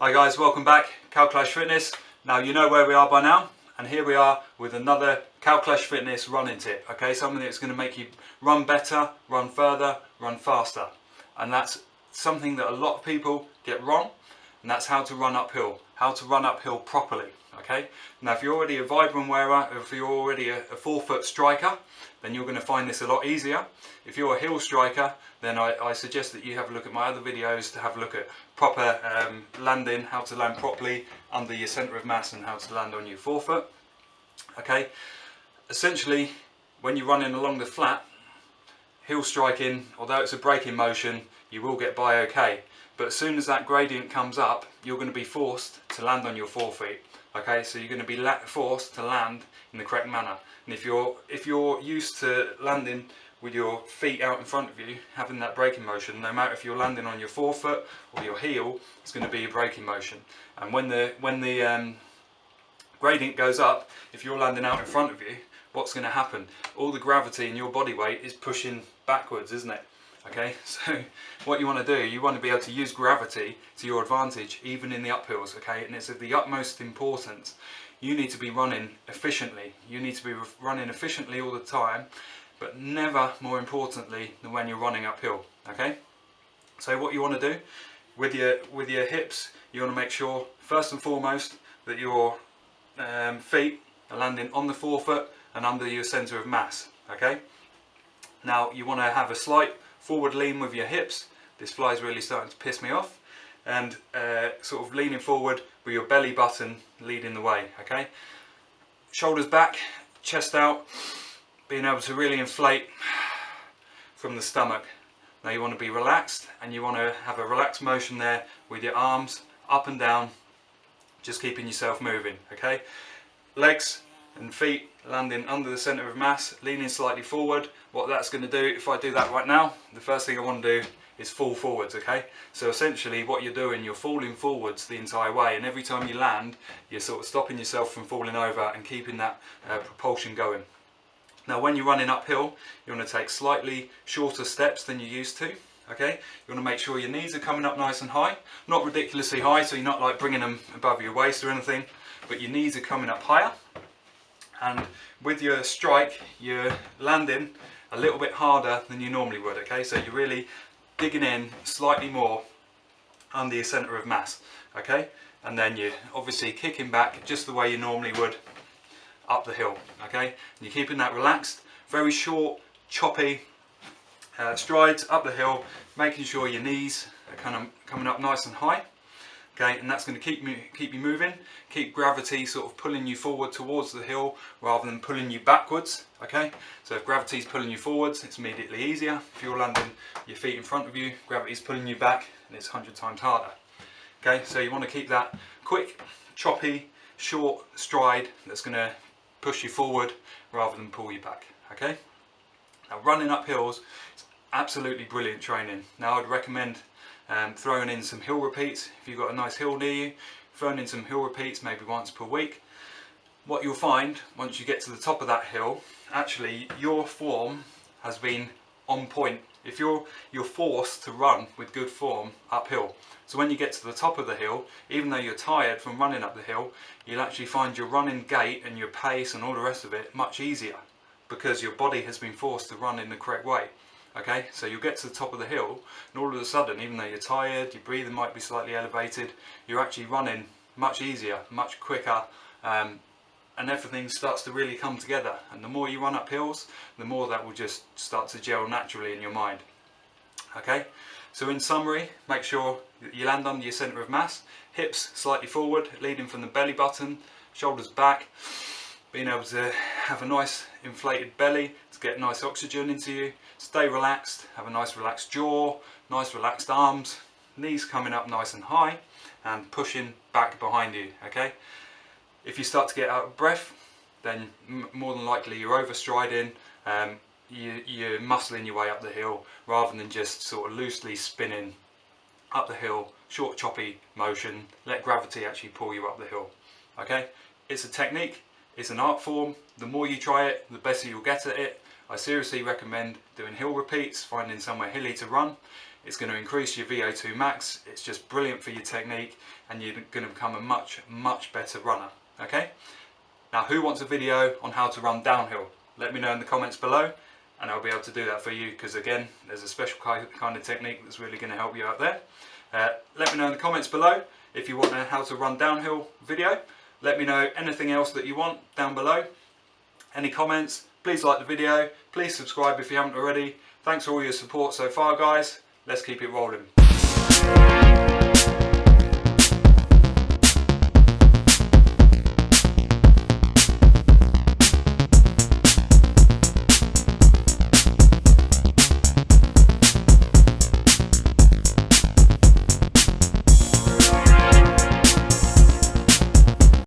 Hi guys, welcome back, Cal Clash Fitness. Now you know where we are by now, and here we are with another Cal Clash Fitness running tip. Okay, something that's going to make you run better, run further, run faster. And that's something that a lot of people get wrong, and that's how to run uphill. How to run uphill properly. Okay, now if you're already a Vibram wearer, if you're already a 4-foot striker, then you're going to find this a lot easier. If you're a heel striker, then I suggest that you have a look at my other videos to have a look at proper landing, how to land properly under your centre of mass and how to land on your 4-foot. Okay, essentially when you're running along the flat, heel striking, although it's a braking motion, you will get by okay. But as soon as that gradient comes up, you're going to be forced to land on your 4 feet. Okay, so you're going to be forced to land in the correct manner. And if you're used to landing with your feet out in front of you, having that braking motion, no matter if you're landing on your 4-foot or your heel, it's going to be a braking motion. And when the gradient goes up, if you're landing out in front of you, what's going to happen? All the gravity in your body weight is pushing backwards, isn't it? Okay, so what you want to do, you want to be able to use gravity to your advantage even in the uphills, okay, and it's of the utmost importance. You need to be running efficiently. You need to be running efficiently all the time, but never more importantly than when you're running uphill, okay? So what you want to do with your hips, you want to make sure first and foremost that your feet are landing on the 4-foot and under your centre of mass, okay? Now you want to have a slight forward lean with your hips. This fly is really starting to piss me off, and sort of leaning forward with your belly button leading the way, okay? Shoulders back, chest out, being able to really inflate from the stomach. Now you want to be relaxed, and you want to have a relaxed motion there with your arms up and down, just keeping yourself moving, okay? Legs and feet landing under the centre of mass, leaning slightly forward. What that's going to do, if I do that right now, the first thing I want to do is fall forwards, okay? So essentially what you're doing, you're falling forwards the entire way, and every time you land, you're sort of stopping yourself from falling over and keeping that propulsion going. Now when you're running uphill, you want to take slightly shorter steps than you used to, okay? You want to make sure your knees are coming up nice and high, not ridiculously high, so you're not like bringing them above your waist or anything, but your knees are coming up higher. And with your strike, you're landing a little bit harder than you normally would, okay? So you're really digging in slightly more under your centre of mass, okay? And then you're obviously kicking back just the way you normally would up the hill, okay? And you're keeping that relaxed, very short, choppy strides up the hill, making sure your knees are kind of coming up nice and high. Okay, and that's going to keep you moving, keep gravity sort of pulling you forward towards the hill rather than pulling you backwards, okay? So if gravity's pulling you forwards, it's immediately easier. If you're landing your feet in front of you, gravity's pulling you back and it's 100 times harder. Okay, so you want to keep that quick, choppy, short stride that's going to push you forward rather than pull you back, okay? Now running up hills is absolutely brilliant training. Now I'd recommend throwing in some hill repeats. If you've got a nice hill near you, throwing in some hill repeats maybe once per week. What you'll find once you get to the top of that hill, actually your form has been on point. If you're forced to run with good form uphill. So when you get to the top of the hill, even though you're tired from running up the hill, you'll actually find your running gait and your pace and all the rest of it much easier because your body has been forced to run in the correct way. Okay, so you'll get to the top of the hill and all of a sudden, even though you're tired, your breathing might be slightly elevated, you're actually running much easier, much quicker, and everything starts to really come together. And the more you run up hills, the more that will just start to gel naturally in your mind. Okay, so in summary, make sure that you land under your centre of mass, hips slightly forward, leading from the belly button, shoulders back, being able to have a nice inflated belly to get nice oxygen into you, stay relaxed, have a nice relaxed jaw, nice relaxed arms, knees coming up nice and high and pushing back behind you, okay? If you start to get out of breath, then more than likely you're overstriding, you're muscling your way up the hill rather than just sort of loosely spinning up the hill, short choppy motion, let gravity actually pull you up the hill, okay? It's a technique. It's an art form. The more you try it, the better you'll get at it. I seriously recommend doing hill repeats, finding somewhere hilly to run. It's going to increase your VO2 max. It's just brilliant for your technique, and you're going to become a much better runner. Okay? Now, who wants a video on how to run downhill? Let me know in the comments below, and I'll be able to do that for you, because again, there's a special kind of technique that's really going to help you out there. Let me know in the comments below if you want a how to run downhill video. Let me know anything else that you want down below. Any comments, please like the video, please subscribe if you haven't already. Thanks for all your support so far, guys. Let's keep it rolling.